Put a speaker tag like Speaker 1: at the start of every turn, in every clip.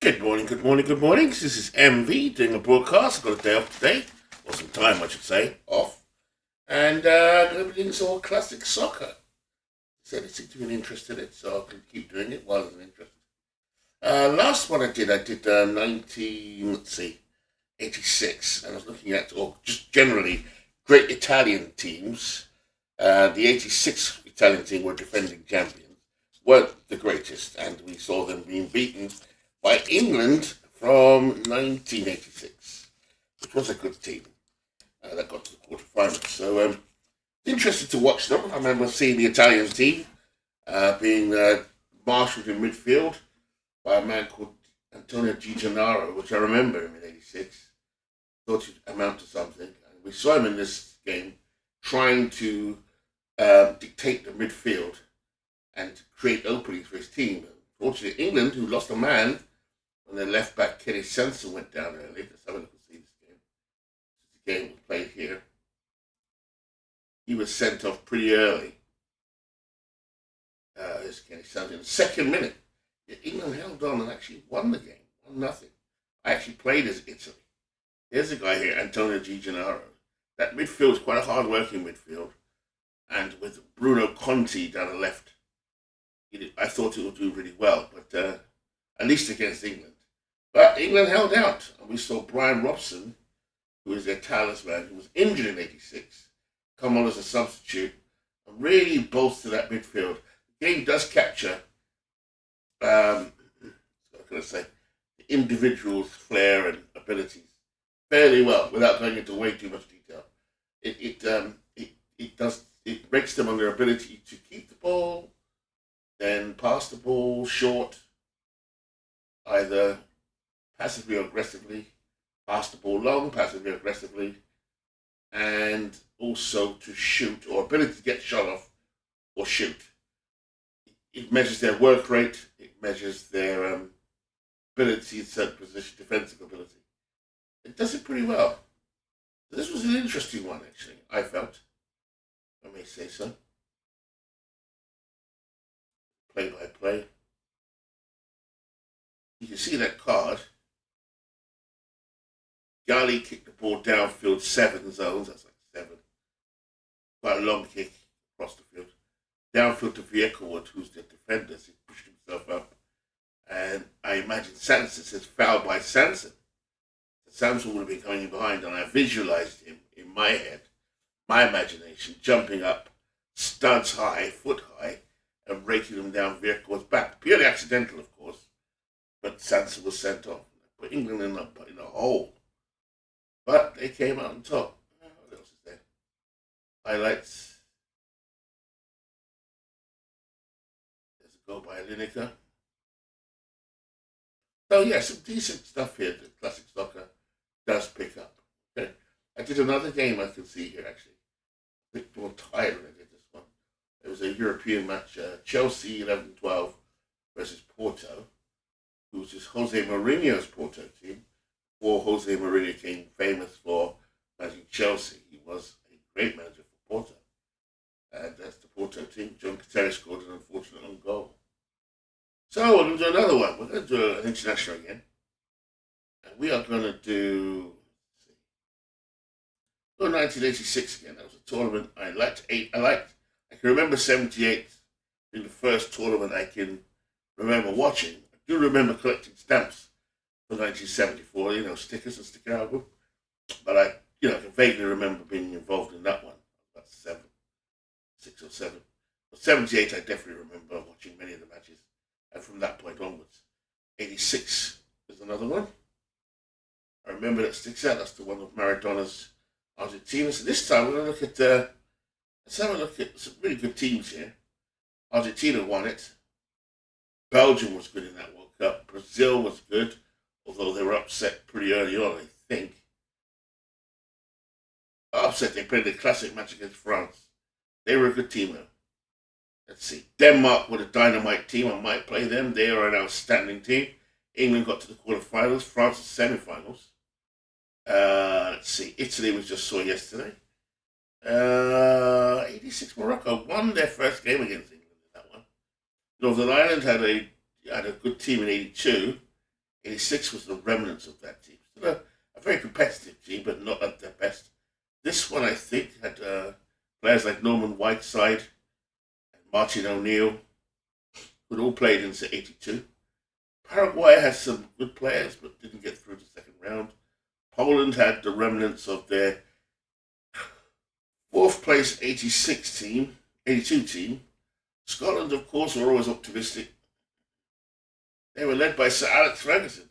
Speaker 1: Good morning, good morning, good morning. This is MV doing a broadcast. I've got a day off today, or some time, I should say, off. And everything's all classic soccer. So they seem to be interested in it, so I can keep doing it while I'm interested. Last one I did 86, and I was looking at, or just generally, great Italian teams. The 86 Italian team were defending champions, weren't the greatest, and we saw them being beaten by England from 1986, which was a good team that got to the quarterfinals. So interested to watch them. I remember seeing the Italian team being marshalled in midfield by a man called Antonio Di Gennaro, which I remember him in '86. Thought he'd amount to something. And we saw him in this game trying to dictate the midfield and create openings for his team. Fortunately, England, who lost a man when their left back Kenny Sanson went down early. Let's have a look and see this game. The game was played here. He was sent off pretty early. This Kenny Sanson in the second minute. England held on and actually won the game, 1-0. I actually played as Italy. Here's a guy here, Antonio Di Gennaro. That midfield is quite a hard-working midfield, and with Bruno Conti down the left, I thought it would do really well, but at least against England. But England held out, and we saw Brian Robson, who is their talisman, who was injured in '86, come on as a substitute and really bolster that midfield. The game does capture, what can I say, the individual's flair and abilities fairly well, without going into way too much detail. It breaks them on their ability to keep the ball, then pass the ball short, either passively or aggressively, pass the ball long, passively or aggressively, and also to shoot, or ability to get shot off or shoot. It measures their work rate, it measures their ability in certain position, defensive ability. It does it pretty well. This was an interesting one, actually, I felt. I may say so. Play by play. You can see that card. Gali kicked the ball downfield 7 zones. That's like 7. Quite a long kick across the field. Downfield to Viekowood, who's the defender. He pushed himself up. And I imagine Sanson says foul by Sanson. Sanson would have been coming in behind, and I visualized him in my head, my imagination, jumping up, studs high, foot high, and raking him down Viekowood's back. Purely accidental, of course, but Sanson was sent off. Put England in a hole. But they came out on top. What else is there? Highlights. There's a goal by Lineker. So yeah, some decent stuff here. The classic soccer does pick up. Okay. I did another game I can see here actually. A bit more tired when I did this one. It was a European match, Chelsea 11-12 versus Porto, who was just Jose Mourinho's Porto team. Before Jose Mourinho became famous for managing Chelsea, he was a great manager for Porto. And that's the Porto team. John Kateri scored an unfortunate own goal. So we're going to do another one. We're going to do an international again. And we are going to do 1986 again. That was a tournament I liked. I can remember 78 being the first tournament I can remember watching. I do remember collecting stamps for 1974, stickers and sticker album. But I can vaguely remember being involved in that one. About 6 or 7. But 78, I definitely remember watching many of the matches. And from that point onwards. 86 is another one. I remember that sticks out. That's the one of Maradona's Argentina. So this time we're going to look at, let's have a look at some really good teams here. Argentina won it. Belgium was good in that World Cup. Brazil was good, although they were upset pretty early on, I think. Upset, they played the classic match against France. They were a good team, though. Let's see. Denmark were a dynamite team. I might play them. They are an outstanding team. England got to the quarterfinals. France the semifinals. Let's see. Italy was just saw yesterday. 86 Morocco won their first game against England in that one. Northern Ireland had a good team in '82. '86 was the remnants of that team. Still a very competitive team, but not at their best. This one, I think, had players like Norman Whiteside and Martin O'Neill, who'd all played in '82. Paraguay had some good players, but didn't get through the second round. Poland had the remnants of their fourth place '82 team. Scotland, of course, were always optimistic. They were led by Sir Alex Ferguson.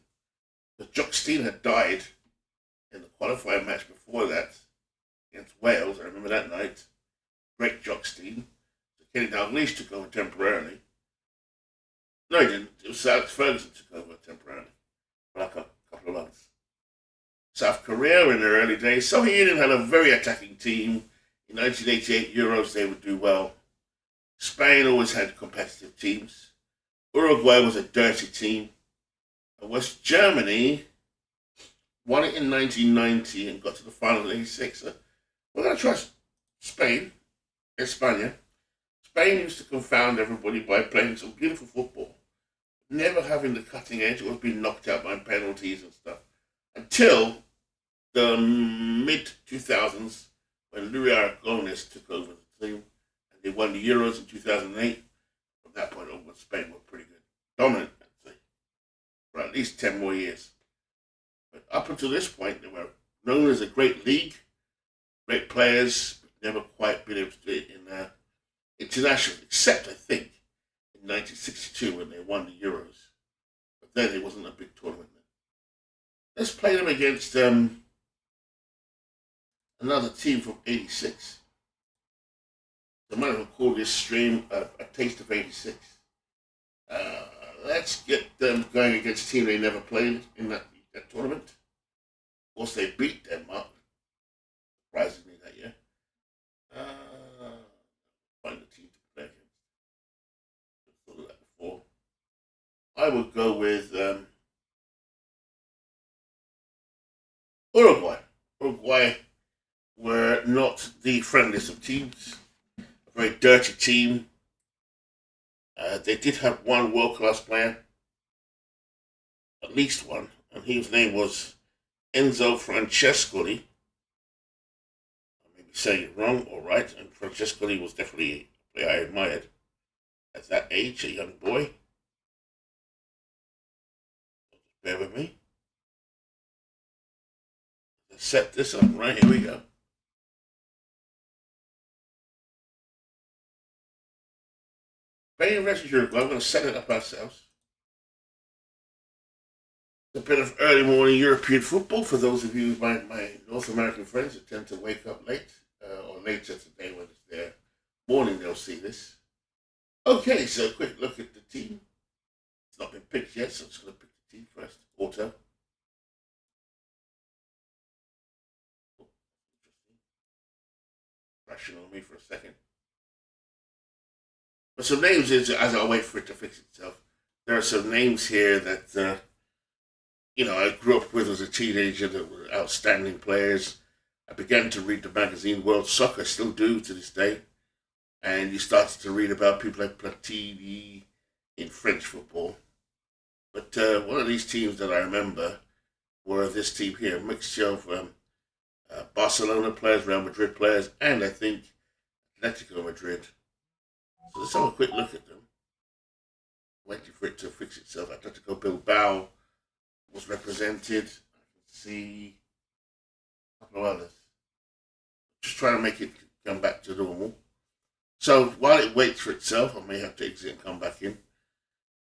Speaker 1: But Jock Stein had died in the qualifying match before that against Wales. I remember that night. Great Jock Stein. So Kenny Dalglish took over temporarily. No, he didn't. It was Sir Alex Ferguson took over temporarily for like a couple of months. South Korea in their early days. Soviet Union had a very attacking team. In 1988 Euros, they would do well. Spain always had competitive teams. Uruguay was a dirty team. And West Germany won it in 1990 and got to the final in '86. So we're going to trust Spain, España. Spain used to confound everybody by playing some beautiful football, never having the cutting edge or being knocked out by penalties and stuff. Until the mid-2000s when Luis Aragonés took over the team and they won the Euros in 2008. From that point onwards, Spain were pretty good. Dominant, I'd say, for at least 10 more years. But up until this point, they were known as a great league, great players, but never quite been able to do it in international, except, I think, in 1962 when they won the Euros. But then it wasn't a big tournament. Let's play them against another team from '86. I might have called this stream a taste of '86. Let's get them going against a team they never played in that tournament. Of course, they beat Denmark, surprisingly, that year. Find the team to play against. I've thought of that before. I would go with Uruguay. Uruguay were not the friendliest of teams. A very dirty team. They did have one world-class player, at least one, and his name was Enzo Francescoli. I may be saying it wrong or right, and Francescoli was definitely a player I admired at that age, a young boy. Bear with me. Let's set this up. Right, here we go. Spain versus Uruguay. We're going to set it up ourselves. It's a bit of early morning European football for those of you, my North American friends that tend to wake up late or later today when it's their morning, they'll see this. Okay, so a quick look at the team. It's not been picked yet, so I'm just going to pick the team first. Auto. Crashing on me for a second. But some names, as I wait for it to fix itself, there are some names here that, I grew up with as a teenager that were outstanding players. I began to read the magazine World Soccer, still do to this day. And you started to read about people like Platini in French football. But one of these teams that I remember were this team here, a mixture of Barcelona players, Real Madrid players, and I think Atletico Madrid. So let's have a quick look at them. Waiting for it to fix itself. Atletico Bilbao was represented. I can see a couple of others. Just trying to make it come back to normal. So while it waits for itself, I may have to exit and come back in.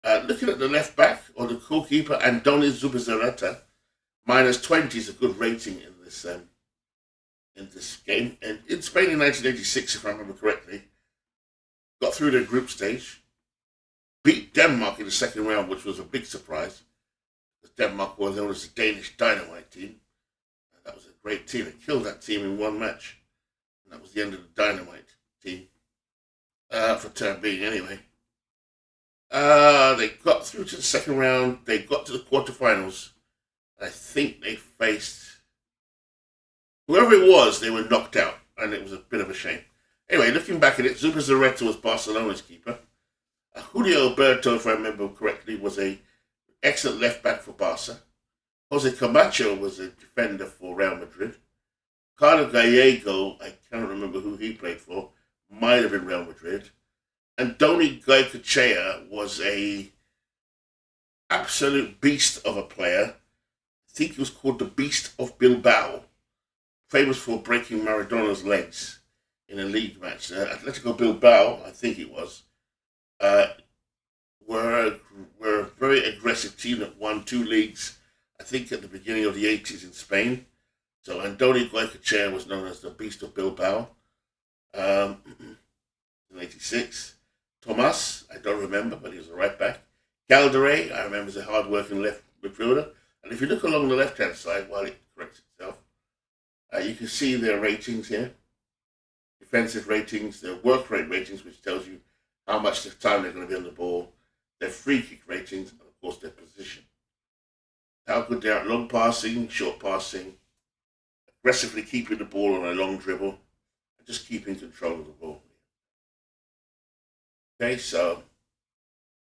Speaker 1: Looking at the left back, or the goalkeeper, Andoni Zubizarreta, -20 is a good rating in this game. And in Spain in 1986, if I remember correctly, got through the group stage, beat Denmark in the second round, which was a big surprise. Because Denmark was known as the Danish Dynamite team. And that was a great team. They killed that team in one match. And that was the end of the Dynamite team. For time being, anyway. They got through to the second round. They got to the quarterfinals. I think they faced whoever it was. They were knocked out, and it was a bit of a shame. Anyway, looking back at it, Zubizarreta was Barcelona's keeper. Julio Alberto, if I remember correctly, was a excellent left back for Barca. Jose Camacho was a defender for Real Madrid. Carlos Gallego, I cannot remember who he played for, might have been Real Madrid. And Doni Goicoechea was a absolute beast of a player. I think he was called the Beast of Bilbao, famous for breaking Maradona's legs in a league match. Atletico Bilbao, I think it was, uh, were a very aggressive team that won 2 leagues, I think at the beginning of the 80s in Spain. So Andoni Goicoechea was known as the Beast of Bilbao in 86. Tomas, I don't remember, but he was a right back. Calderé, I remember, as a hard-working left midfielder. And if you look along the left-hand side while it corrects itself, you can see their ratings here. Defensive ratings, their work rate ratings, which tells you how much time they're going to be on the ball, their free kick ratings, and of course their position. How good they are at long passing, short passing, aggressively keeping the ball on a long dribble, and just keeping control of the ball. Okay, so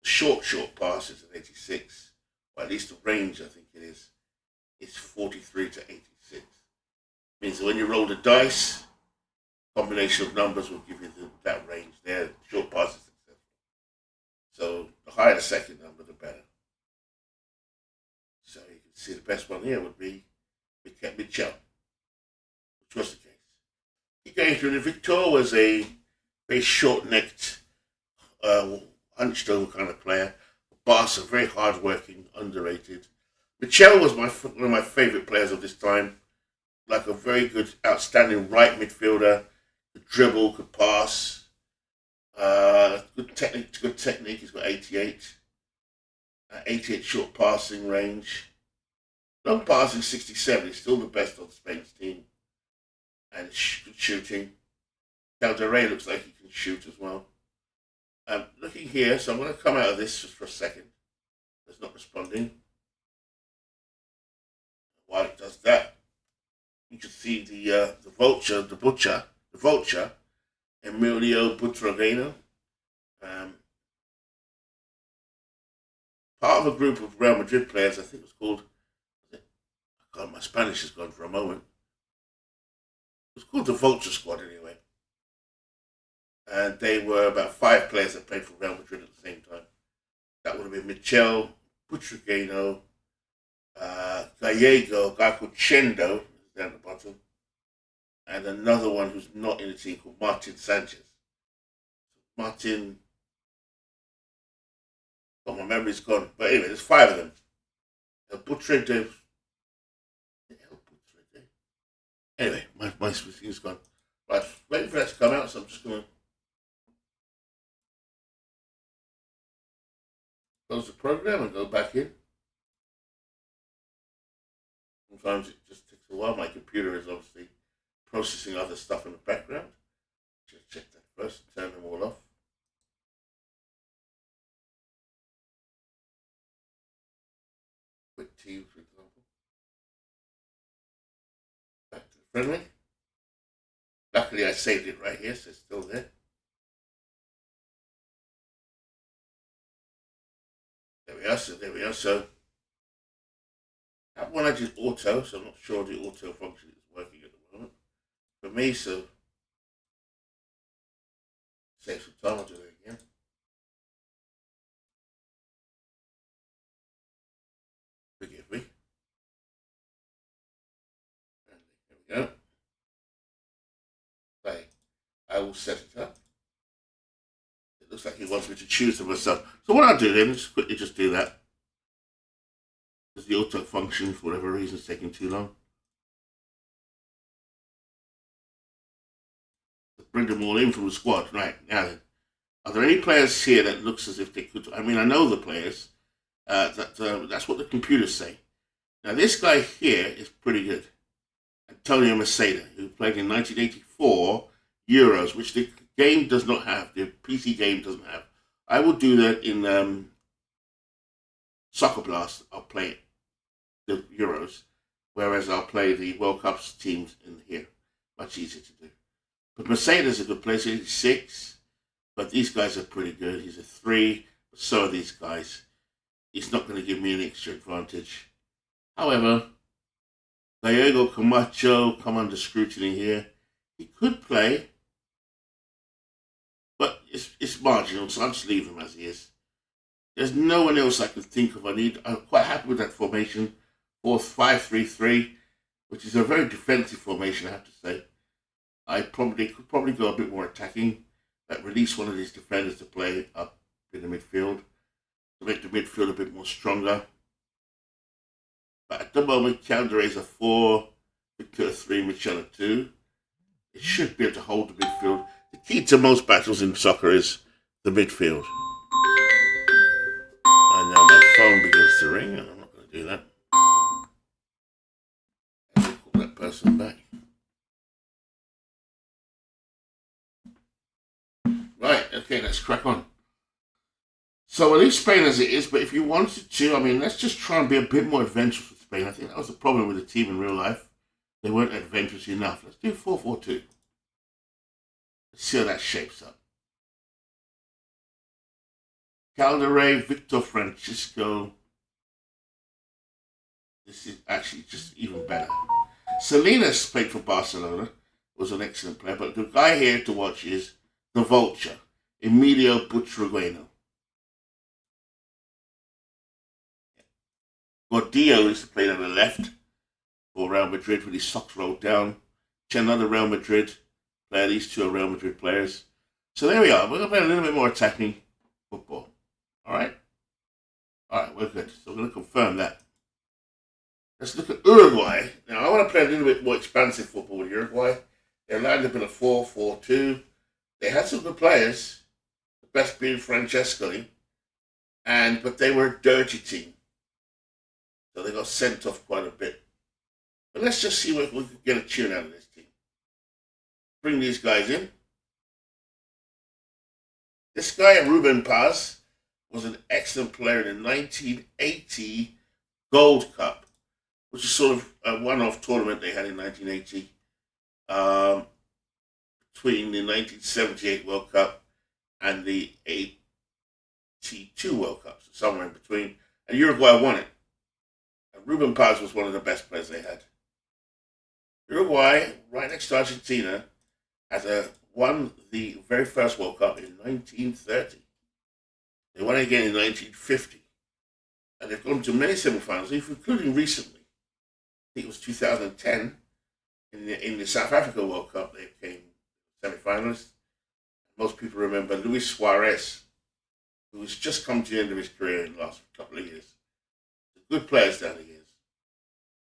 Speaker 1: short passes at 86, or at least the range I think it is 43 to 86. Means that when you roll the dice, combination of numbers will give you that range there. Short passes successful. So the higher the second number, the better. So you can see the best one here would be Michel, which was the case. Keep going through. The Victor was a very short-necked, hunched over kind of player. Barca, very hard-working, underrated. Michel was one of my favourite players of this time. Like a very good, outstanding right midfielder. Could dribble, could pass. Good technique. He's got 88. 88 short passing range. Long passing 67. He's still the best on Spain's team. And good shooting. Calderé looks like he can shoot as well. Looking here, so I'm going to come out of this just for a second. It's not responding. While it does that, you can see the vulture, Emilio Butragueño. Part of a group of Real Madrid players, I think it was called, God, my Spanish has gone for a moment. It was called the Vulture Squad anyway. And they were about 5 players that played for Real Madrid at the same time. That would have been Michel, Butragueño, Gallego, a guy called Chendo, down at the bottom, and another one who's not in the team called Martin Sanchez. My memory's gone. But anyway, there's 5 of them. Butragueño. Anyway, my thing's gone. Right, waiting for that to come out, so I'm just going to close the program and go back in. Sometimes it just takes a while. My computer is obviously processing other stuff in the background. Just check that first and turn them all off. Quick Teams, for example. Back to the friendly. Luckily, I saved it right here, so it's still there. There we are. So that one I did auto, so I'm not sure the auto function is working at the moment. For me, so save some time, I'll do it again. Forgive me. And there we go. Play. I will set it up. It looks like he wants me to choose for myself. So what I'll do then is quickly just do that. Because the auto function, for whatever reason, is taking too long. Let's bring them all in from the squad. Right, now then. Are there any players here that looks as if they could... I mean, I know the players. That's what the computers say. Now, this guy here is pretty good. Antonio Maceda, who played in 1984 Euros, which the game does not have. The PC game doesn't have. I will do that in Soccer Blast. I'll play it, the Euros, whereas I'll play the World Cups teams in here. Much easier to do. But Maceda's a good player, 86. But these guys are pretty good. He's a 3. But so are these guys. It's not going to give me an extra advantage. However, Diego Camacho come under scrutiny here. He could play, but it's marginal, so I'll just leave him as he is. There's no one else I can think of. I'm quite happy with that formation, 4-5-3-3, which is a very defensive formation, I have to say. I could probably go a bit more attacking, release one of these defenders to play up in the midfield to make the midfield a bit more stronger. But at the moment, Calderé is a 4, Victor a 3, Michel a 2. It should be able to hold the midfield. The key to most battles in soccer is the midfield. And now my phone begins to ring, and I'm not going to do that. I'll call that person back. Right, okay, let's crack on. So, at least Spain as it is, but if you wanted to, let's just try and be a bit more adventurous with Spain. I think that was the problem with the team in real life. They weren't adventurous enough. Let's do 4-4-2. Let's see how that shapes up. Calderé, Victor Francisco. This is actually just even better. Salinas played for Barcelona, was an excellent player, but the guy here to watch is the Vulture, Emilio Butragueño. Gordillo used to play on the left for Real Madrid with his socks rolled down. Another Real Madrid player. These two are Real Madrid players. So there we are. We're going to play a little bit more attacking football. All right? All right, we're good. So we're going to confirm that. Let's look at Uruguay. Now, I want to play a little bit more expansive football with Uruguay. They lined up in a 4-4-2. They had some good players, the best being Francescoli, but they were a dirty team. So they got sent off quite a bit. But let's just see if we can get a tune out of this team. Bring these guys in. This guy, Ruben Paz, was an excellent player in the 1980 Gold Cup, which is sort of a one-off tournament they had in 1980 between the 1978 World Cup and the 82 World Cup, so somewhere in between. And Uruguay won it. Ruben Paz was one of the best players they had. Uruguay, right next to Argentina, won the very first World Cup in 1930. They won it again in 1950. And they've gone to many semi-finals, including recently. I think it was 2010. In the South Africa World Cup, they became semi-finalists. Most people remember Luis Suarez, who has just come to the end of his career in the last couple of years. Good players down the years.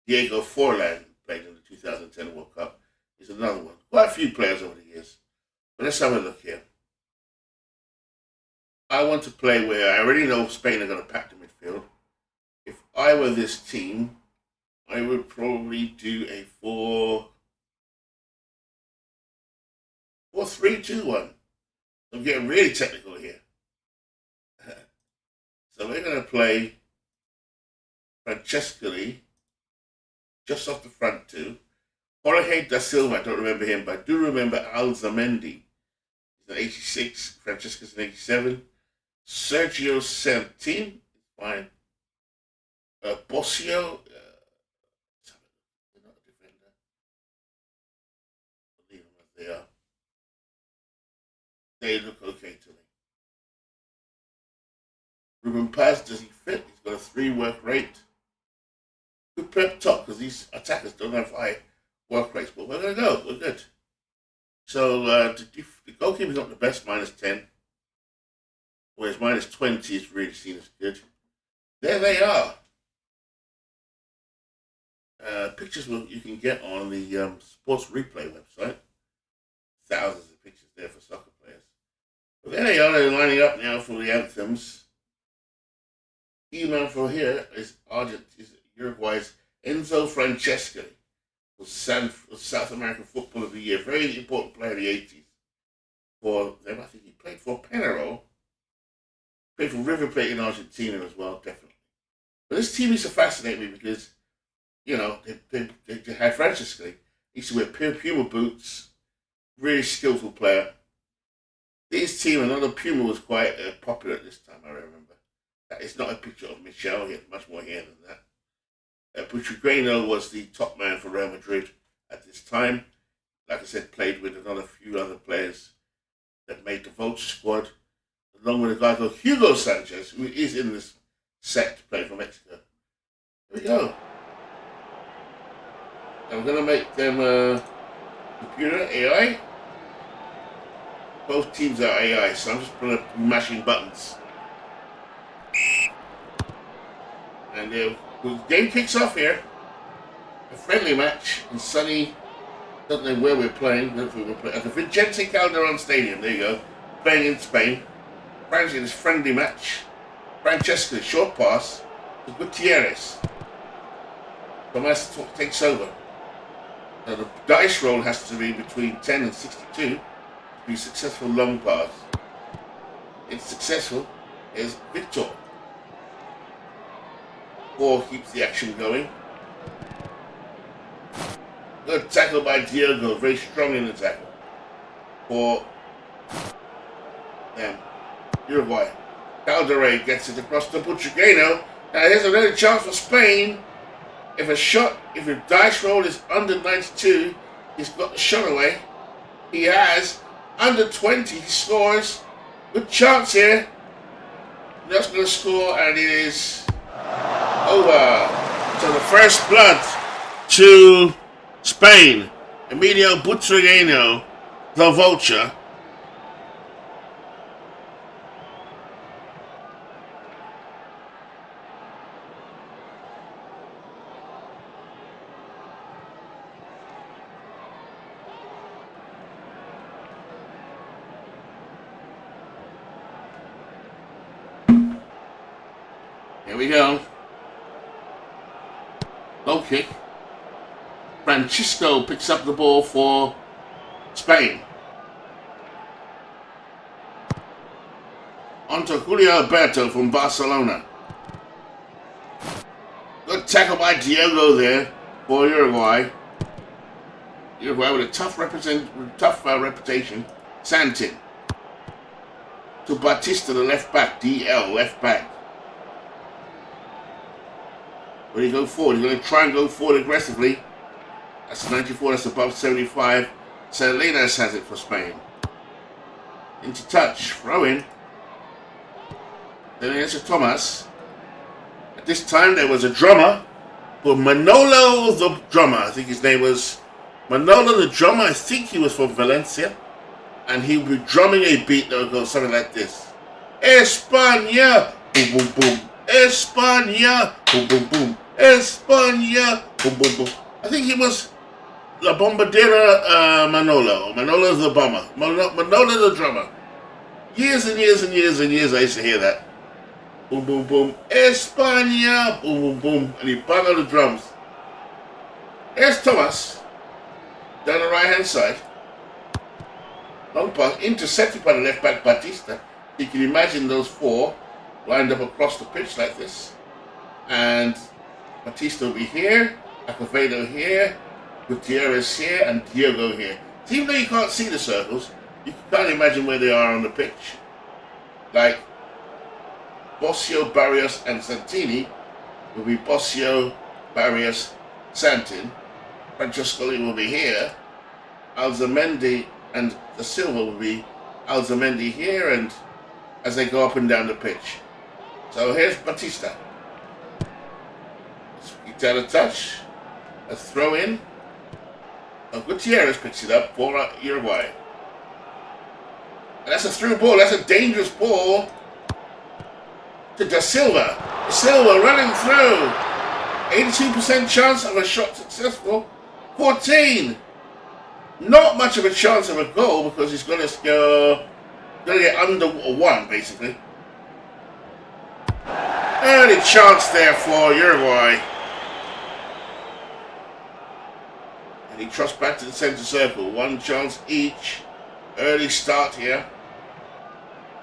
Speaker 1: Diego Forlan played in the 2010 World Cup. He's another one. Quite a few players over the years. But let's have a look here. I want to play where I already know Spain are going to pack the midfield. If I were this team, I would probably do a 4-3-2-1. I'm getting really technical here. So we're going to play Francescoli just off the front two. Jorge da Silva, I don't remember him, but I do remember Alzamendi. He's an 86, Francesco's an 87. Sergio Santin, fine. Bossio, not a defender. Leave them as they are. They look okay to me. Ruben Paz, does he fit? He's got a 3 work rate. Good play up top because these attackers don't have high work rates, but we're going to go. We're good. So the goalkeeper's not the best, -10. Whereas -20 is really seen as good. There they are. Pictures you can get on the Sports Replay website. Thousands of pictures there for soccer players. But there they are. They're lining up now for the anthems. Key man for here is Uruguay's Enzo Francescoli, was South American Football of the Year. Very important player in the 80s. For them, I think he played for Penarol. Played for River Plate in Argentina as well, definitely. But this team used to fascinate me because, they had Francescoli. He used to wear Puma boots. Really skillful player. This team, another Puma was quite popular at this time, I remember. it's not a picture of Michel. He had much more hair than that. Butragueño was the top man for Real Madrid at this time. Like I said, played with another few other players that made the Vulture squad, along with a guy called Hugo Sanchez, who is in this set playing for Mexico. Here we go. I'm going to make them computer, AI. Both teams are AI, so I'm just mashing buttons. And the game kicks off here. A friendly match in sunny, don't know where we're playing. At the Vicente Calderon Stadium, there you go. Playing in Spain. France in this friendly match. Francesca, short pass to Gutierrez. Tomas takes over. Now the dice roll has to be between 10 and 62 to be successful long pass. It's successful. Is Victor. 4 keeps the action going. Good tackle by Diego, very strong in the tackle. For them. Uruguay. Calderé gets it across to Butragueño. Now here's another chance for Spain. If a dice roll is under 92, he's got the shot away. He has. Under 20, he scores. Good chance here. That's going to score, and it is over. So the first blood to Spain. Emilio Butragueño, the Vulture. Here we go. Low kick. Francisco picks up the ball for Spain. On to Julio Alberto from Barcelona. Good tackle by Diego there for Uruguay. Uruguay with a tough reputation. Santin. To Batista, the left back. DL, left back. When you go forward, you're going to try and go forward aggressively. That's 94, that's above 75. Salinas has it for Spain. Into touch, throw in. Then it's a Tomas. At this time there was a drummer called Manolo the drummer. I think his name was Manolo the drummer. I think he was from Valencia. And he would be drumming a beat that would go something like this. España! Boom, boom, boom. España! Boom, boom, boom. España! Boom, boom, boom. I think he was La Bombardera Manolo. Manolo the bomber. Manolo the drummer. Years and years and years and years I used to hear that. Boom, boom, boom. España! Boom, boom, boom. And he bang on the drums. Here's Tomas. Down the right hand side. Long pass. Intercepted by the left back Batista. You can imagine those 4 lined up across the pitch like this. And Batista will be here. Acevedo here. Gutierrez here. And Diego here. So even though you can't see the circles, you can kind of imagine where they are on the pitch. Like Bossio, Barrios, and Santini will be Bossio, Barrios, Santin. Francescoli will be here. Alzamendi and Da Silva will be Alzamendi here, and as they go up and down the pitch. So here's Batista. It's out of touch. A throw in. Gutierrez picks it up for Uruguay. And that's a through ball. That's a dangerous ball to Da Silva. Da Silva running through. 82% chance of a shot successful. 14. Not much of a chance of a goal because he's going to get under 1 basically. Early chance there for Uruguay. And he trusts back to the centre circle. 1 chance each. Early start here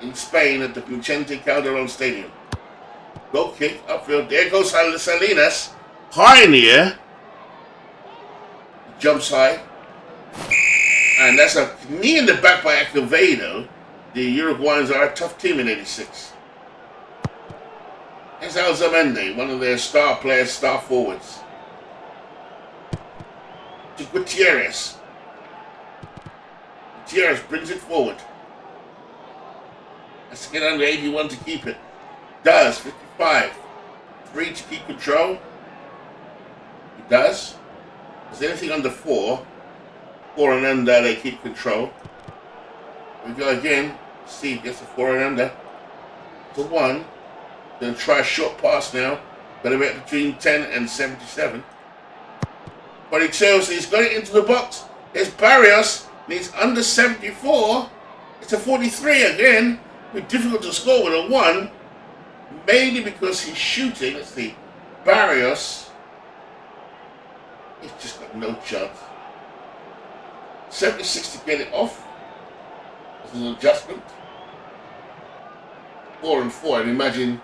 Speaker 1: in Spain at the Vicente Calderon Stadium. Goal kick, upfield. There goes Salinas. High in the air. Jumps high. And that's a knee in the back by Acevedo. The Uruguayans are a tough team in '86. Here's Alzamendi, one of their star players, star forwards. To Gutierrez. Gutierrez brings it forward. Has to get under 81 to keep it. Does. 55. 3 to keep control. He does. Is there anything under 4? 4 and under, they keep control. We go again. Steve gets a 4 and under. To 1. Going to try a short pass now. Going to be between 10 and 77. 22, so he's got it into the box. There's Barrios. Needs under 74. It's a 43 again. It's difficult to score with a 1. Mainly because he's shooting. Let's see. Barrios. He's just got no chance. 76 to get it off. There's an adjustment. 4 and 4. And imagine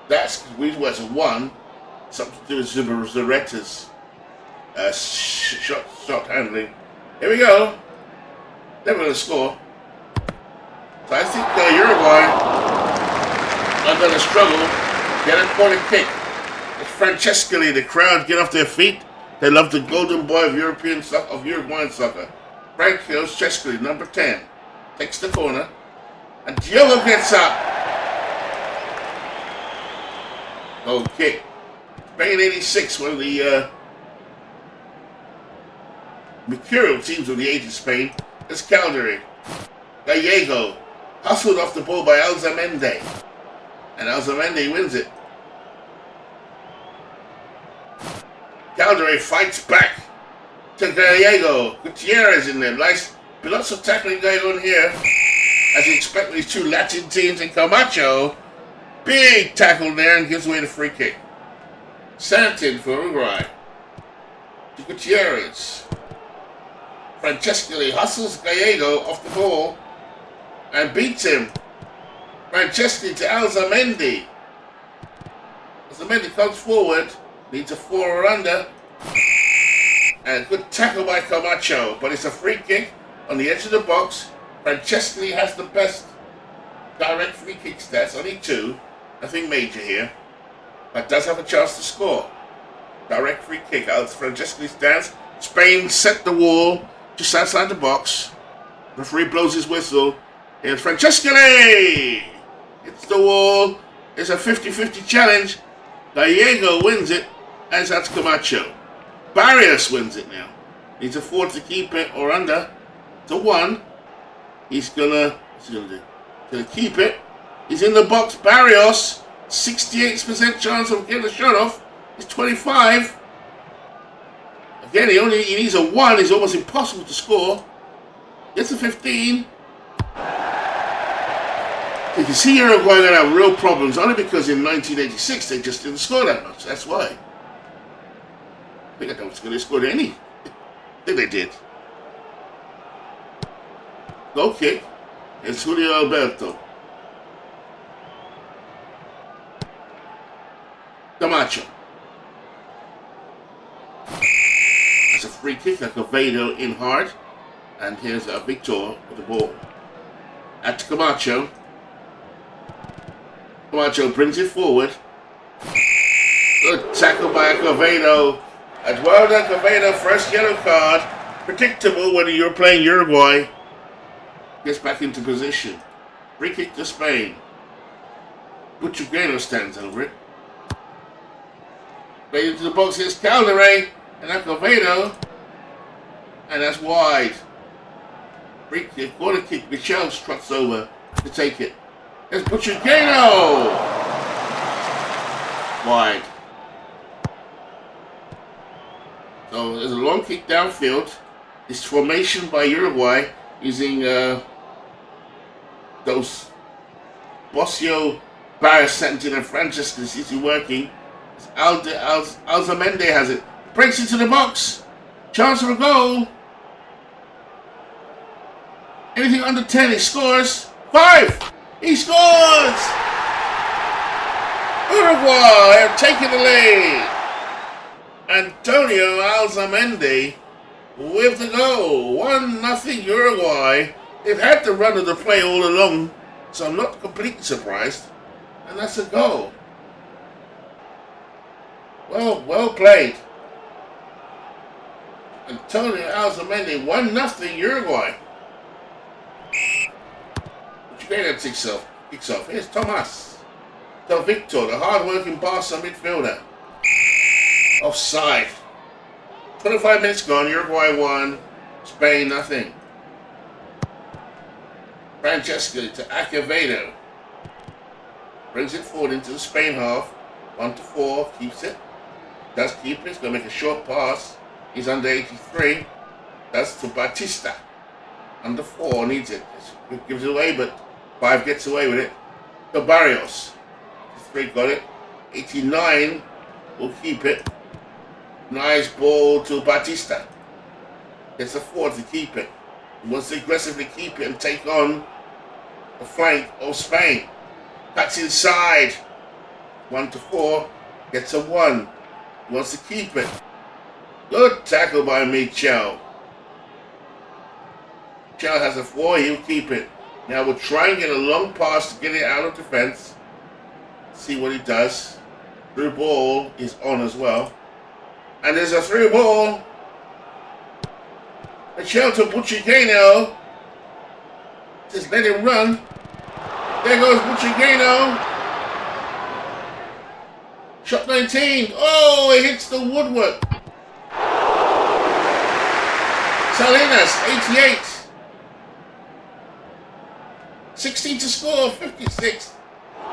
Speaker 1: that's because we was a 1. Something to do with Zaretta's shot handling. Here we go. Never going to score. So I think Uruguay are going to struggle. Get a corner kick. It's Francescoli. The crowd get off their feet. They love the golden boy of Uruguayan soccer. Francescoli, number 10, takes the corner. And Diogo gets up. Goal kick. Spain 86, one of the mercurial teams of the age of Spain. It's Caldery. Gallego hustled off the ball by Alzamendi. And Alzamendi wins it. Caldery fights back to Gallego. Gutierrez in there. Nice. Lots of tackling going on here. As you expect with these two Latin teams. And Camacho. Big tackle there and gives away the free kick. Santin for Uruguay. To Gutierrez. Francescoli hustles Gallego off the ball and beats him. Francescoli to Alzamendi. Alzamendi comes forward, needs a 4 or under. And a good tackle by Camacho, but it's a free kick on the edge of the box. Francescoli has the best direct free kick stats, only 2. Nothing major here, but does have a chance to score. Direct free kick out. Francescoli stands. Spain set the wall just outside the box. Referee blows his whistle. Here's Francescoli! It's the wall. It's a 50-50 challenge. Gallego wins it, as that's Camacho. Barrios wins it now. Needs a 4 to keep it or under. To 1. What's he gonna do? Gonna keep it. He's in the box. Barrios, 68% chance of getting the shot off. He's 25. Again, he needs a 1. It's almost impossible to score. Gets a 15. You can see Uruguay going to have real problems, only because in 1986 they just didn't score that much. That's why. I think I don't they scored any. I think they did. Goal kick. It's Julio Alberto. Camacho. That's a free kick, like a Vado in hard. And here's Victor with the ball. At Camacho. Camacho brings it forward. Good tackle by Acevedo. And well done, Acevedo. First yellow card. Predictable when you're playing Uruguay. Gets back into position. Free kick to Spain. Buchugueno stands over it. Played into the box. Here's Calderay and Acevedo. And that's wide. Free kick, corner kick. Michel struts over to take it. There's Buchugueno! Wide. So there's a long kick downfield. This formation by Uruguay using those Bossio, Barrios, Santin, and Francescoli seems to be working. Alzamendi has it. Breaks into the box. Chance for a goal. Anything under 10, he scores. 5! He scores! Uruguay have taken the lead. Antonio Alzamendi with the goal. 1-0 Uruguay. They've had the run of the play all along, so I'm not completely surprised. And that's a goal. Well played. Antonio Alzamendi, 1-0 Uruguay. Portugal kicks off. Here's Tomas. Del Victor, the hard-working Barca midfielder. Offside. 25 minutes gone. Uruguay 1, Spain nothing. Francesca to Acevedo. Brings it forward into the Spain half. 1-4, keeps it. Does keep it. He's going to make a short pass. He's under 83. That's to Batista. Under 4, needs it. It gives it away, but 5 gets away with it. To Barrios. 3 got it. 89 will keep it. Nice ball to Batista. Gets a 4 to keep it. He wants to aggressively keep it and take on the flank of Spain. Cuts inside. 1-4. Gets a 1. He wants to keep it. Good tackle by Michel. Michel has a 4. He'll keep it. Now we'll try and get a long pass to get it out of defense. See what he does. Through ball is on as well. And there's a through ball. Michel to Bucigano. Just let him run. There goes Bucigano. Shot 19. Oh, it hits the woodwork. Salinas, 88. 16 to score, 56.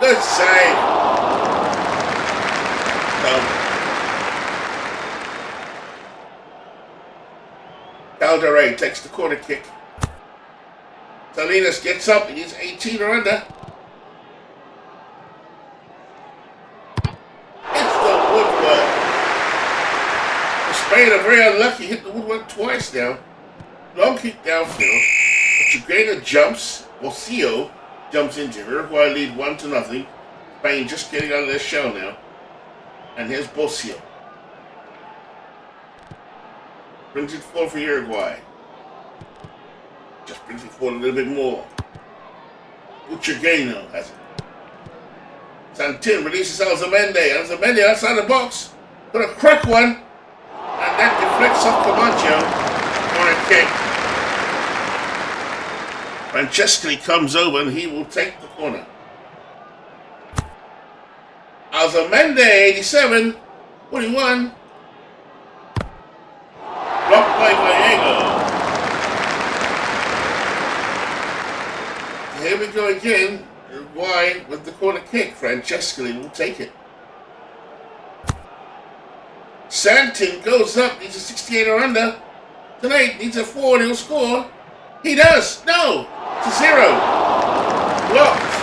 Speaker 1: Good save. Calderay takes the corner kick. Salinas gets up. He's 18 or under. It's the woodwork. Spain are very unlucky. Hit the woodwork twice now. Long kick downfield. Chiguena jumps. Borcio jumps into it. Uruguay lead 1-0. Spain just getting out of their shell now. And here's Borcio. Brings it forward for Uruguay. Just brings it forward a little bit more. Uchigueno has it. Santin releases Alzamendi. Alzamendi outside the box. Got a crack one. And that deflects off Camacho for a kick. Francescoli comes over and he will take the corner. Alzamendi, 87. 41. Blocked by Gallego. Here we go again. Uruguay with the corner kick. Francescoli will take it. Santin goes up, needs a 68 or under. Tonight needs a 4 and he'll score. He does. No. It's a 0. Blocked.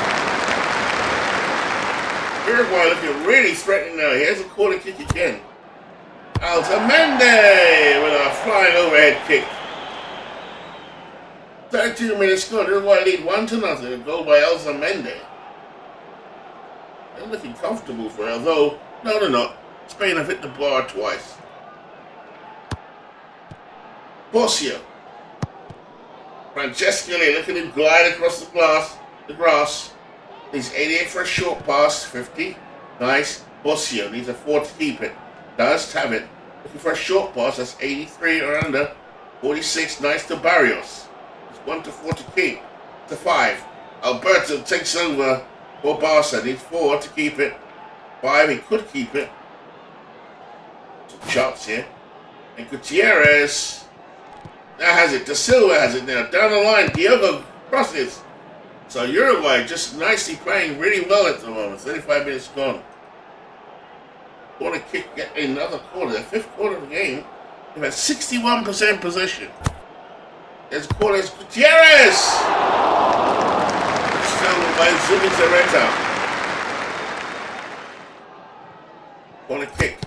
Speaker 1: Uruguay looking really threatening now. Here's a corner kick again. Alzamendi with a flying overhead kick. 32 minutes gone. Uruguay lead 1-0. A goal by Alzamendi. They're looking comfortable for it, although, no, they're not. Spain have hit the bar twice. Borcio. Francescoli, look at him glide across the grass. He's 88 for a short pass, 50. Nice. Borcio needs a 4 to keep it. Does have it. Looking for a short pass, that's 83 or under. 46, nice to Barrios. It's 1-4 to keep. To 5. Alberto takes over for Barca. Needs 4 to keep it. 5, he could keep it. Some shots here. And Gutierrez now has it. Da Silva has it now. Down the line, Diogo crosses. So Uruguay just nicely playing really well at the moment. 35 minutes gone. Corner kick, get another quarter. The 5th quarter of the game. They've had 61% possession. There's corners. Gutierrez! Stolen by Zubizarreta. Corner kick.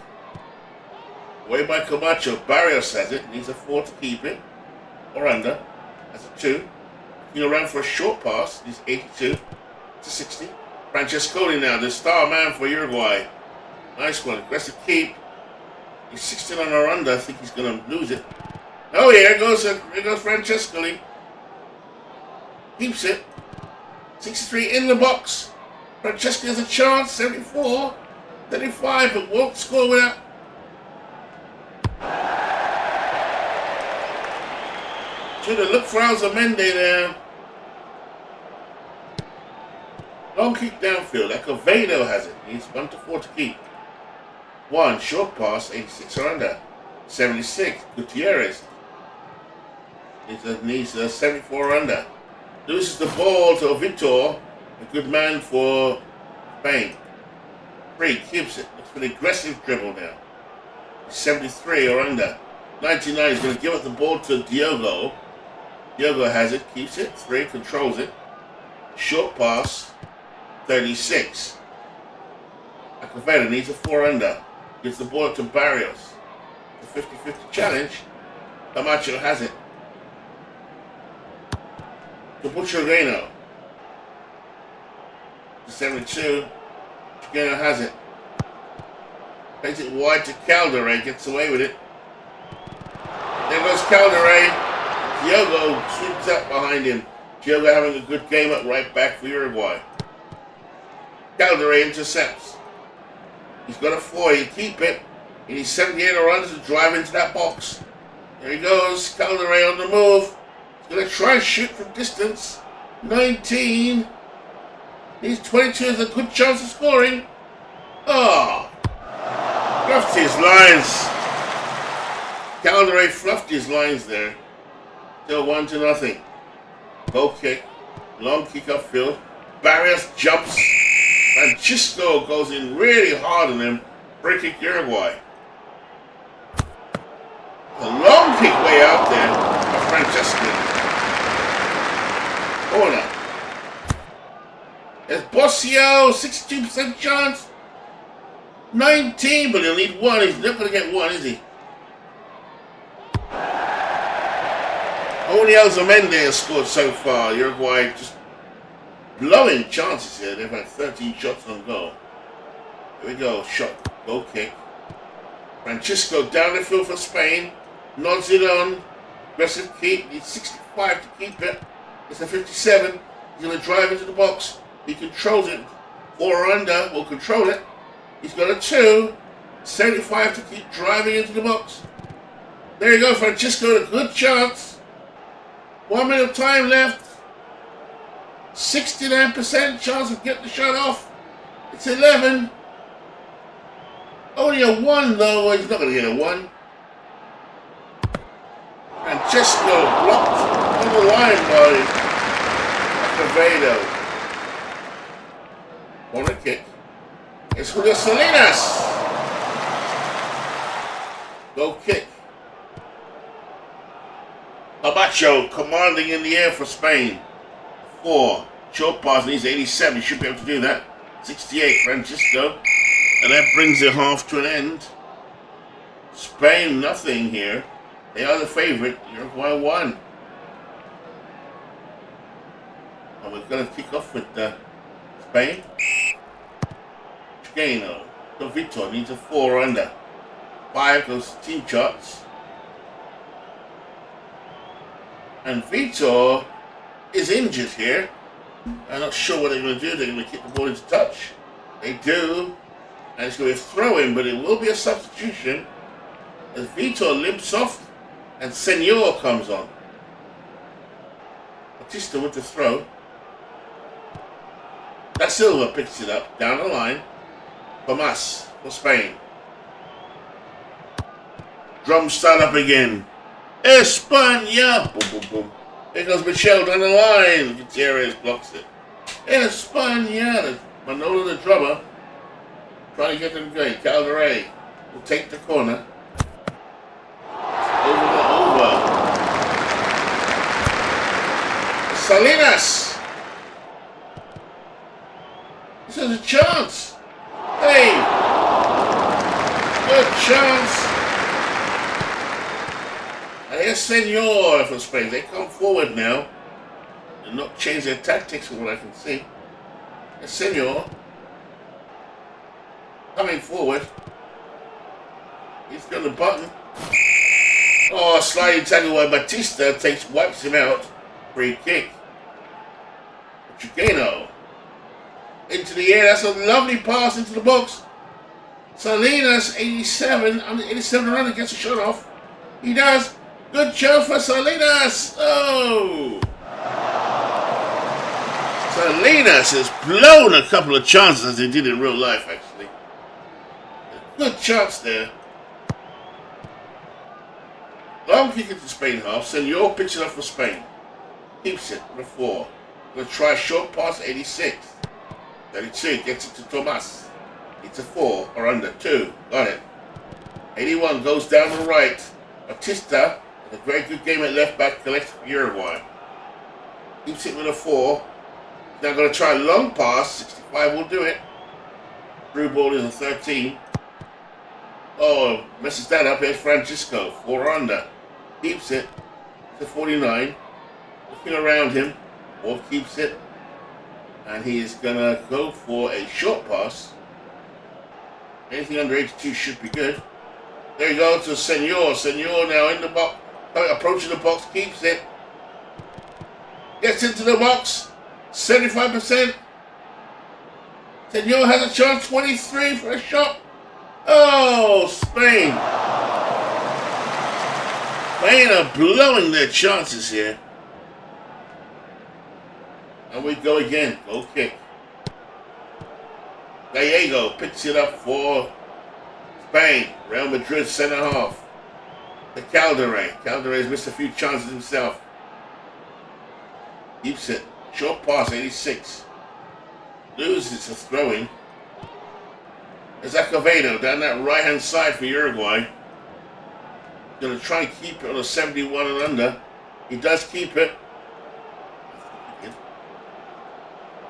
Speaker 1: Away by Camacho. Barrios has it. Needs a 4 to keep it. Or under. That's a 2. Looking around for a short pass. He's 82 to 60. Francescoli now, the star man for Uruguay. Nice one. Aggressive keep. He's 69 or under. I think he's going to lose it. Oh, yeah. Here goes Francescoli. Keeps it. 63 in the box. Francescoli has a chance. 74. 35, but won't score without. Should have looked for Alzamende there. Long kick downfield. Acovedo has it. Needs 1 to 4 to keep. 1 short pass, 86 or under. 76. Gutierrez needs 74 or under. Loses the ball to Vitor, a good man for Spain. 3 keeps it. Looks for an aggressive dribble now. 73 or under. 99 is going to give up the ball to Diogo. Diogo has it, keeps it. 3 controls it. Short pass. 36. Acovedo needs a 4 under. Gives the ball to Barrios. The 50-50 challenge. Camacho has it. To Buchareno. To 72. Buchareno has it. Plays it wide to Calderay. Gets away with it. There goes Calderay. Diogo sweeps up behind him. Diogo having a good game at right back for Uruguay. Calderay intercepts. He's got a 4. He keep it. He needs 78 or under to drive into that box. There he goes. Calderay on the move. He's going to try and shoot from distance. 19. Needs 22 as a good chance of scoring. Oh. Fluffed his lines. Calderay fluffed his lines there. Still 1-0. Goal kick. Long kick upfield. Barrios jumps. Francisco goes in really hard on him. Free kick Uruguay. A long kick way out there by Francesco. Corner. There's Bossio, 62% chance. 19, but he'll need 1. He's not going to get 1, is he? Only Alzamende has scored so far. Uruguay just blowing chances here. They've had 13 shots on goal. Here we go. Shot. Goal kick. Francisco down the field for Spain. Nods it on. Aggressive keep. Needs 65 to keep it. It's a 57. He's going to drive into the box. He controls it. 4 or under will control it. He's got a 2. 75 to keep driving into the box. There you go. Francisco, a good chance. 1 minute of time left. 69% chance of getting the shot off. It's 11. Only a 1 though. He's not going to get a 1. Francesco blocked on the line by Acevedo. Corner kick. It's Julio Salinas. Goal kick. Camacho commanding in the air for Spain. 4. Short pass needs 87. He should be able to do that. 68. Francisco. And that brings the half to an end. Spain nothing here. They are the favourite. Uruguay 1. And we're going to kick off with Spain. Chicano. So Vitor needs a 4 or under. 5 goes team charts. And Vitor is injured here. I'm not sure what they're going to do. They're going to kick the ball into touch. They do. And it's going to be a throw-in, but it will be a substitution as Vitor limps off and Senor comes on. Batista with the throw. Da Silva picks it up down the line. Tomas for Spain. Drums start up again. España! Boom, boom, boom. Here goes Michel down the line. Gutierrez blocks it. España! Manolo the drummer. Trying to get them going. Calderay will take the corner. Over. Salinas! This is a chance. Hey! Good chance. And here's Senor for Spain. They come forward now. They've not changed their tactics from what I can see. Here's Senor. Coming forward. He's got the button. Oh, sliding tackle by Batista wipes him out. Free kick. Chicano. Into the air. That's a lovely pass into the box. Salinas, 87. On the 87 runner gets a shot off. He does. Good job for Salinas. Oh! Salinas has blown a couple of chances as he did in real life, actually. Good chance there. Long kick into Spain half. Senor picks it up for Spain. Keeps it with a 4. Going to try a short pass, 86. 32 gets it to Tomas. It's a 4 or under 2. Got it. 81 goes down to the right. Batista, a very good game at left back, collects for Uruguay. Keeps it with a 4. Now going to try a long pass. 65 will do it. Through ball is a 13. Oh, messes that up. Here's Francisco. 4 or under. Keeps it. It's a 49. Looking around him. Ball keeps it. And he is going to go for a short pass. Anything under 82 should be good. There you go to Senor. Senor now in the box. Approaching the box. Keeps it. Gets into the box. 75%. Senor has a chance. 23 for a shot. Oh, Spain. Spain are blowing their chances here. And we go again. Goal kick. Gallego picks it up for Spain. Real Madrid centre half. The Calderé. Calderé's missed a few chances himself. Keeps it. Short pass, 86. Loses a throw-in. There's Acevedo down that right-hand side for Uruguay. Going to try and keep it on a 71 and under. He does keep it.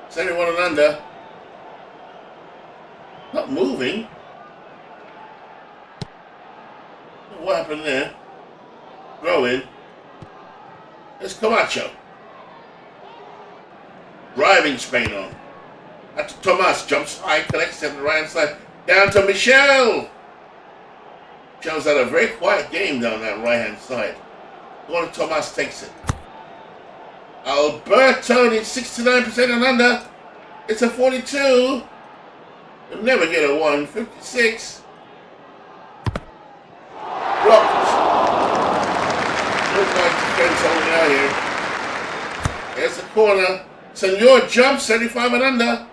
Speaker 1: 71 and under. Not moving. What happened there? Throw in. There's Camacho. Driving Spain on. That's Tomas. Jumps high, collects it on the right hand side. Down to Michel. Michel's had a very quiet game down that right hand side. One of Tomas takes it. Alberto needs 69% and under. It's a 42. You'll never get a 1. 56. Blocked. Looks like defense holding out here. There's the corner. Senor jumps 75 and under.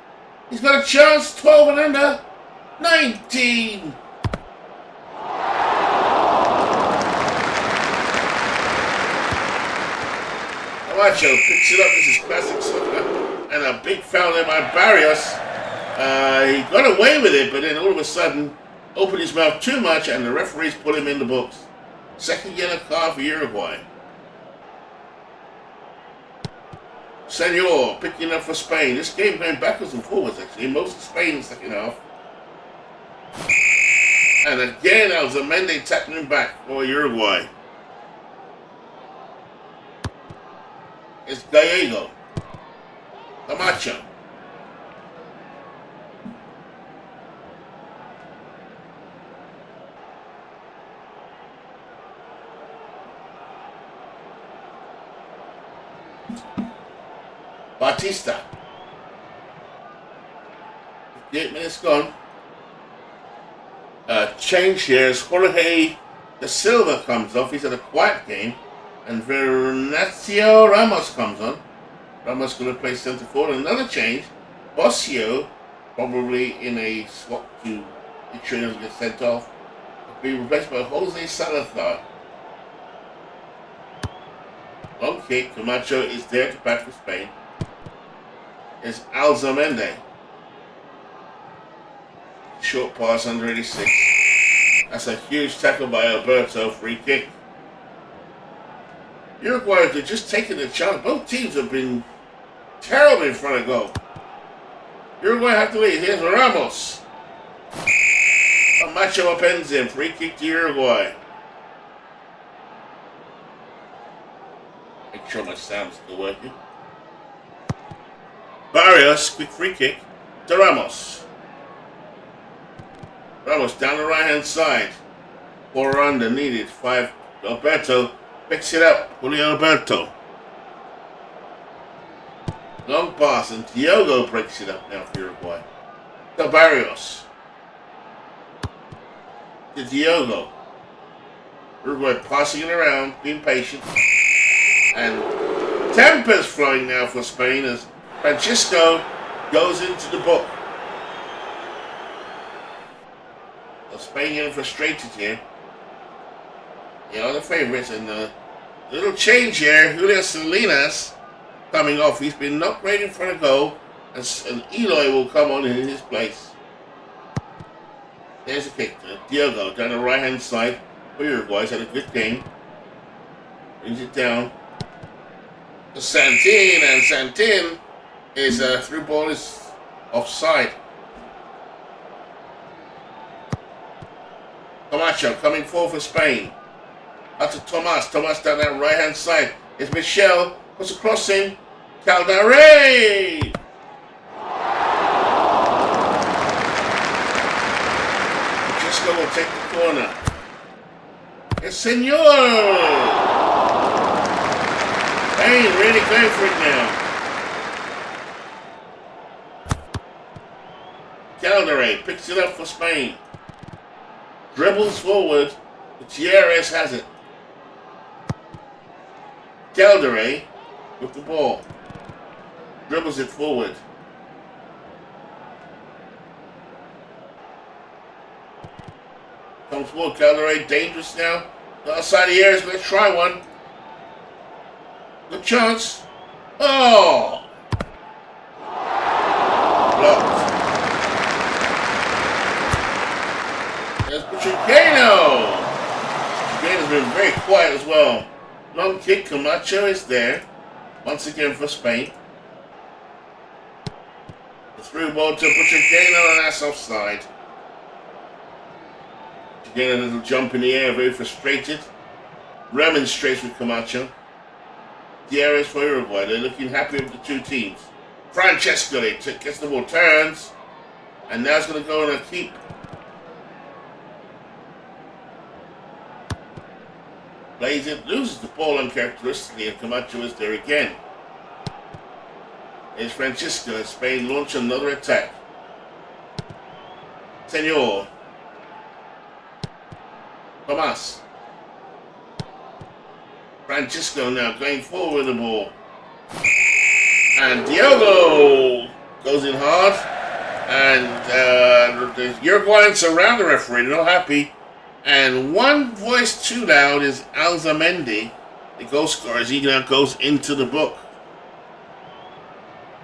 Speaker 1: He's got a chance. 12 and under. 19. Camacho picks it up. This is classic soccer. And a big foul there by Barrios. He got away with it, but then all of a sudden opened his mouth too much and the referees put him in the books. Second yellow card for Uruguay. Senor picking up for Spain. This game going backwards and forwards actually. Most of Spain in the second half. And again Alzamendi tackling back for Uruguay. It's Gallego. Camacho. Batista. 58 minutes gone. Change here as Jorge Da Silva comes off. He's had a quiet game. And Venancio Ramos comes on. Ramos going to play centre forward. Another change. Bossio, probably in a swap to make sure he doesn't get sent off, will be replaced by Jose Salazar. Long kick. Camacho is there to bat for Spain. Is Alzamendi. Short pass under 86. That's a huge tackle by Alberto. Free kick. Uruguay have just taken the chance. Both teams have been terrible in front of goal. Uruguay have to lead. Here's Ramos. Camacho upends him. Free kick to Uruguay. Make sure my sound's still working. Barrios, quick free kick to Ramos. Ramos down the right hand side. 4 under needed. 5. Alberto picks it up. Julio Alberto. Long pass and Diogo breaks it up now for Uruguay. To Barrios. to Diogo. Uruguay passing it around, being patient. And tempers flowing now for Spain as Francisco goes into the book. So Spain getting frustrated here. They are the favourites, and a little change here. Julio Salinas coming off. He's been knocked right in front of goal, and Eloy will come on in his place. There's a kick. Diogo down the right hand side for Uruguay. He's had a good game. Brings it down to Santin, and Santin is through ball is offside. Camacho coming forward for Spain. Out to Tomas. Tomas down that right hand side. It's Michel. Puts a crossing. Caldaré! Francisco will take the corner. Yes, senor! Spain really going for it now. Caldaré picks it up for Spain. Dribbles forward. Gutierrez has it. Caldaré with the ball. Dribbles it forward. Comes forward. Caldaré dangerous now. The outside of the area is going to try one. Good chance. Oh! Blocked. There's Pachuqueno. Pachuqueno's been very quiet as well. Long kick. Camacho is there. Once again for Spain. The through ball to Pachuqueno, and that's offside. Again, a little jump in the air, very frustrated. Remonstrates with Camacho. Gutierrez for Uruguay. They're looking happy with the two teams. Francesco gets the ball, turns, and now it's going to go on a keep. Plays it, loses the ball uncharacteristically, and Camacho is there again. Here's Francisco as Spain launch another attack. Senor. Tomas. Francisco now going forward with the ball. And Diogo goes in hard. And the Uruguayans surround the referee. They're not happy. And one voice too loud is Alzamendi, the goal scorer, as he now goes into the book.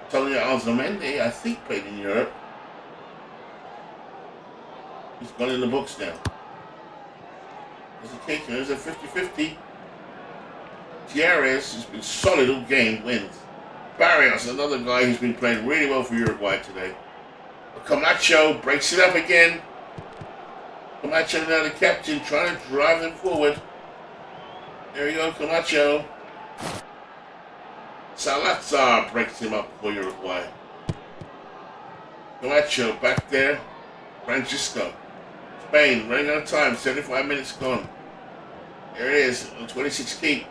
Speaker 1: Antonio Alzamendi, I think, played in Europe. He's gone in the books now. There's a kick, there's a 50-50. Gutierrez has been solid all game, wins. Barrios, another guy who's been playing really well for Uruguay today. Camacho breaks it up again. Camacho now the captain, trying to drive them forward. There you go, Camacho. Salazar breaks him up for Uruguay. Camacho back there. Francisco. Spain running out of time, 75 minutes gone. There it is, on 26 keep.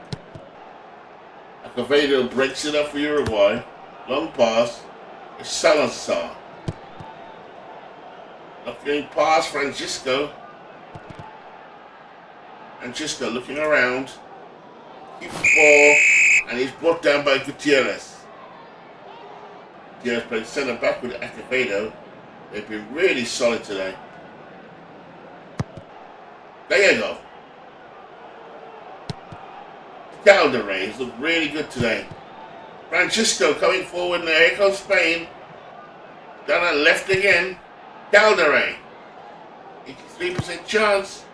Speaker 1: Acevedo breaks it up for Uruguay. Long pass. It's Salazar. Looking past Francisco. Francisco looking around. Keeps the ball. And he's brought down by Gutierrez. Gutierrez played centre back with Acevedo. They've been really solid today. There you go. Caldaré has looked really good today. Francisco coming forward now. Here comes Spain. Down that left again. Caldaré. 83% chance.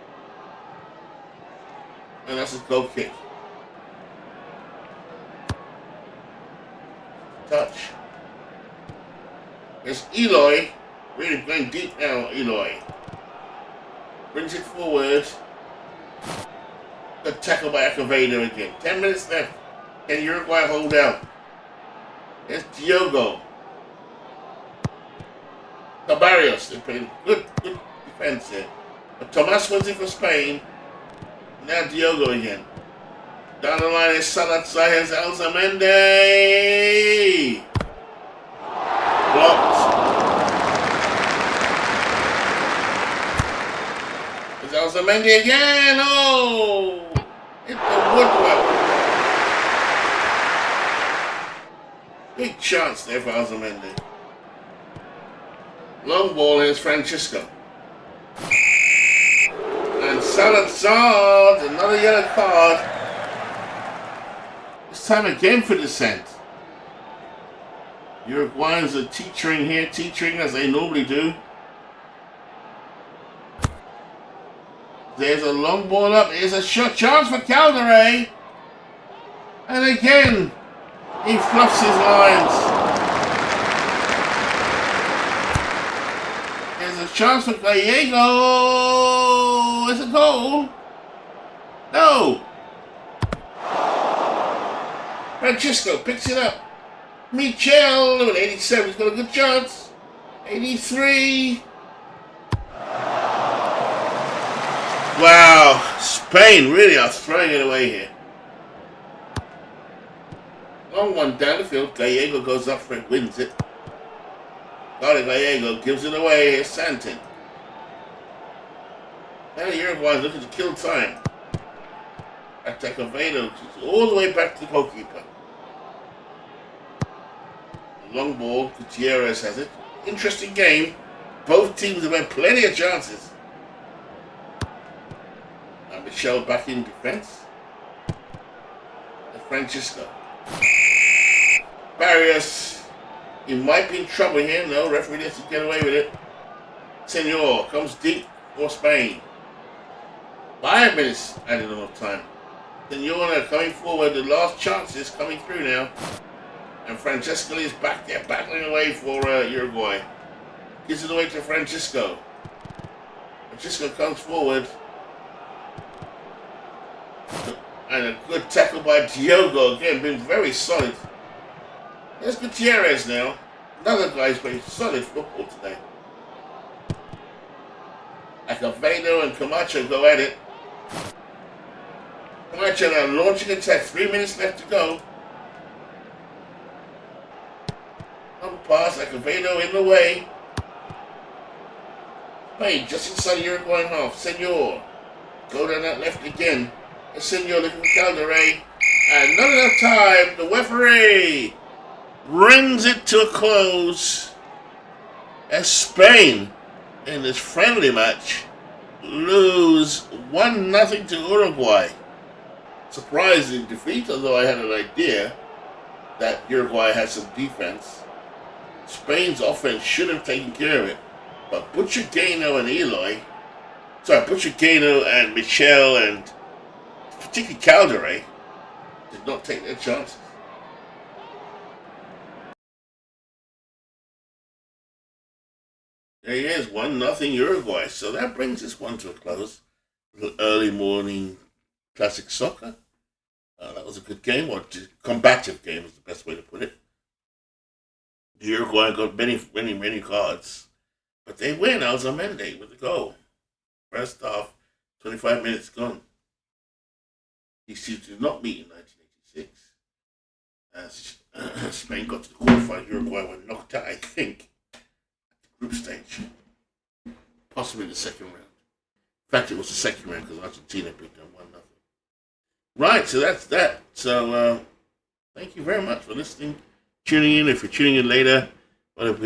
Speaker 1: And that's a goal kick. Touch. There's Eloy. Really playing deep now, Eloy. Brings it forward. Good tackle by Acevedo again. 10 minutes left. Can Uruguay hold out? There's Diogo. Barrios. They're playing good defense here. But Tomas wins it for Spain. Now Diogo again. Down the line is Salazar. Here's Alzamendi. Blocked. There's Alzamendi again. Oh! Hit the woodwork. Big chance there for Alzamendi. Long ball, here's Francisco. And Salazar, another yellow card. This time again for dissent. Uruguayans are teetering as they normally do. There's a long ball up. Here's a shot chance for Calderay. And again, he fluffs his lines. There's a chance for Gallego. It's a goal. No. Francisco picks it up. Michel at 87. He's got a good chance. 83. Wow, Spain really are throwing it away here. Long one down the field. Gallego goes up for it, wins it. Gallego gives it away. Here's Santin. Now the Uruguay's looking to kill time. Atacavedo all the way back to the goalkeeper. Long ball. Gutierrez has it. Interesting game. Both teams have had plenty of chances. Michel back in defense. And Francisco. Barrios. He might be in trouble here. No, referee lets him get away with it. Senor comes deep for Spain. 5 minutes added on time. Senor coming forward. The last chances coming through now. And Francesco is back there battling away for Uruguay. Gives it away to Francisco. Francisco comes forward. And a good tackle by Diogo. Again, been very solid. There's Gutierrez now. Another guy's playing solid football today. Acevedo and Camacho go at it. Camacho now launching attack. 3 minutes left to go. Long pass. Acevedo in the way. Spain just inside the Uruguayan half. Senor. Go down that left again. Senor looking for Calderay. And not enough time. The referee brings it to a close as Spain, in this friendly match, lose 1-0 to Uruguay. Surprising defeat, although I had an idea that Uruguay had some defense. Spain's offense should have taken care of it. But Butragueño and Michel and particularly Calderay did not take their chances. There he is, 1-0 Uruguay. So that brings this one to a close. A little early morning classic soccer. That was a good game, or combative game is the best way to put it. The Uruguay got many cards. But they win. Alzamendi with the goal. First half, 25 minutes gone. These teams did not meet in 1986. As Spain got to the quarterfinal, Uruguay were knocked out, I think, at the group stage. Possibly the second round. In fact, it was the second round because Argentina beat them 1-0. Right, so that's that. So, thank you very much for listening, tuning in. If you're tuning in later, whatever.